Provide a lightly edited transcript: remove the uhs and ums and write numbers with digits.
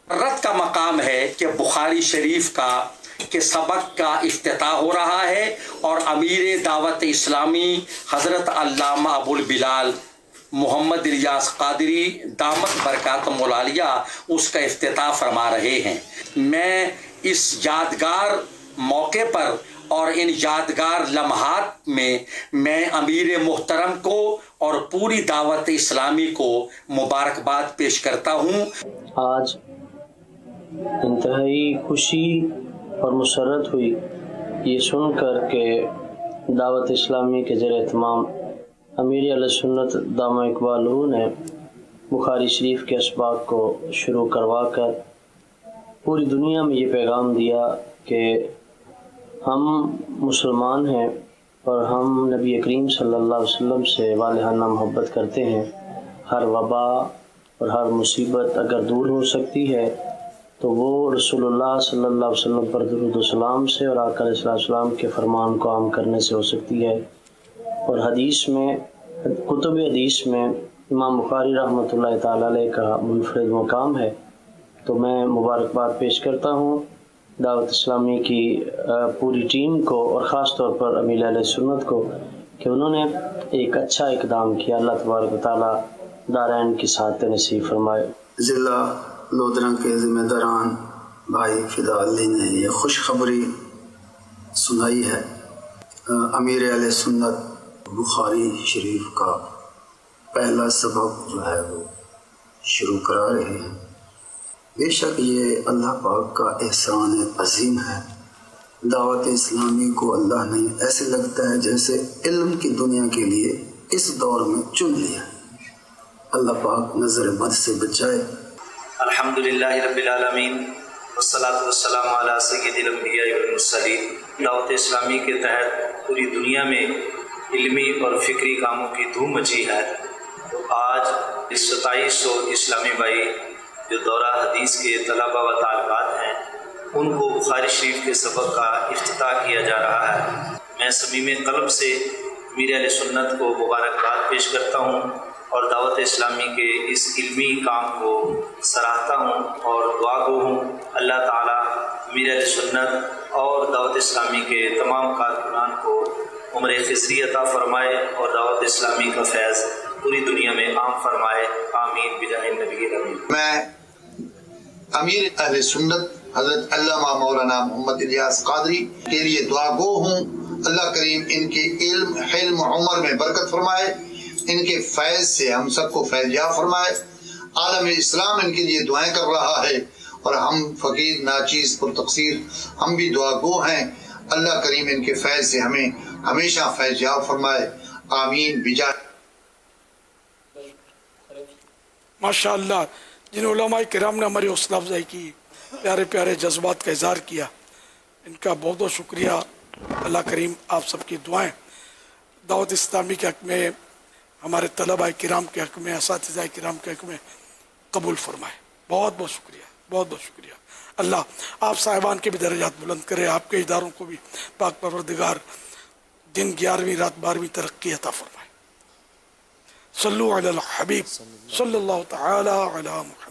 रत का मकाम है कि बुखारी शरीफ का के सबक का इफ्तिताह हो रहा है और अमीर दावत इस्लामी हज़रत अल्लामा अबुल बिलाल मोहम्मद इलियास कादरी दामत बरकात मौलालिया उसका इफ्तिताह फरमा रहे हैं। मैं इस यादगार मौके पर और इन यादगार लम्हात में मैं अमीर मोहतरम को और पूरी दावत इस्लामी को मुबारकबाद पेश करता हूँ। आज इंतहाई खुशी और मुसरत हुई ये सुनकर के दावत इस्लामी के ज़रिए एहतमाम अमीर अहले सुन्नत दामा इकबालहू ने बुखारी शरीफ के असबाक को शुरू करवा कर पूरी दुनिया में ये पैगाम दिया कि हम मुसलमान हैं और हम नबी करीम सल्लल्लाहु अलैहि वसल्लम से वालिहाना मोहब्बत करते हैं। हर वबा और हर मुसीबत अगर दूर हो सकती है तो वो रसूलुल्लाह सल्लल्लाहु अलैहि वसल्लम पर दुरूद व सलाम से और आका अलैहि सलाम के फरमान को आम करने से हो सकती है। और हदीस में कुतुब हदीस में इमाम बुखारी रहमतुल्लाह ताला अलैह का मुनफरिद मकाम है। तो मैं मुबारकबाद पेश करता हूँ दावत इस्लामी की पूरी टीम को और ख़ास तौर पर अमीर अहले सुन्नत को कि उन्होंने एक अच्छा इक़दाम किया। अल्लाह तबारक व तआला दारैन की साथ नसीब फरमाए। ज़िला लोधरा के ज़िम्मेदारान भाई फ़िदा ने ये खुशखबरी सुनाई है। अमीर अहले सुन्नत बुखारी शरीफ का पहला सबक जो है वो शुरू करा रहे हैं। बेशक ये अल्लाह पाक का एहसान अजीम है। दावत इस्लामी को अल्लाह ने ऐसे लगता है जैसे इल्म की दुनिया के लिए इस दौर में चुन लिया। अल्लाह पाक नज़र बद से बचाए। अल्हम्दुलिल्लाहि रब्बिल आलमीन वस्सलातु वस्सलामु अला सय्यिदिल अंबिया वल मुरसलीन। दावत इस्लामी के तहत पूरी दुनिया में इल्मी और फ़िक्री कामों की धूम मची है। तो आज इस 2700 इस्लामी भाई जो दौरा हदीस के तलबा व तालिबात हैं उनको बुखारी शरीफ के सबक का इफ्तिताह किया जा रहा है। मैं समीम क़ल्ब से अमीर अहले सुन्नत को मुबारकबाद पेश करता हूँ और दावत इस्लामी के इस इल्मी काम को सराहता हूँ और दुआ गो हूँ अल्लाह ताला अमीर अहले सुन्नत और दावत इस्लामी के तमाम कारकुनान को उम्र खिज़री अता फरमाए और दावत इस्लामी का फैज़ पूरी दुनिया में आम फरमाए। आमीन बिजाहि नबी अमीन। मैं अमीर अहले सुन्नत हज़रत अल्लामा मौलाना मोहम्मद इलियास कादरी के लिए दुआ गो हूँ। अल्लाह करीम इनके इल्म हिल्म उम्र में बरकत फरमाए, इनके फैज़ से हम सबको फैज़ फरमाए। आलम इस्लाम इनके लिए दुआएं कर रहा है और हम फ़कीर नाचीज़ पर तक़सीर हम भी दुआ गो हैं। अल्लाह करीम इनके फैज़ से हमें हमेशा फैज़ फरमाए। आमीन बिजा। माशाअल्लाह, जिन उलमाए किराम ने हमारी हौसला अफजाई की, प्यारे प्यारे जज्बात का इज़हार किया, इनका बहुत बहुत शुक्रिया। अल्लाह करीम आप सबकी दुआएं दावत इस्लामी के हक़ में, हमारे तलबा किराम के हक़ में, असातिज़ा किराम के हक़ में कबूल फरमाए। बहुत बहुत शुक्रिया, बहुत बहुत शुक्रिया। अल्लाह आप साहिबान के भी दर्जात बुलंद करे, आपके इदारों को भी पाक परवरदिगार दिन 11वीं रात 12वीं तरक्की अता फरमाए। सल्लु अलल हबीब सल्लल्लाहु तआला अला मुहम्मद।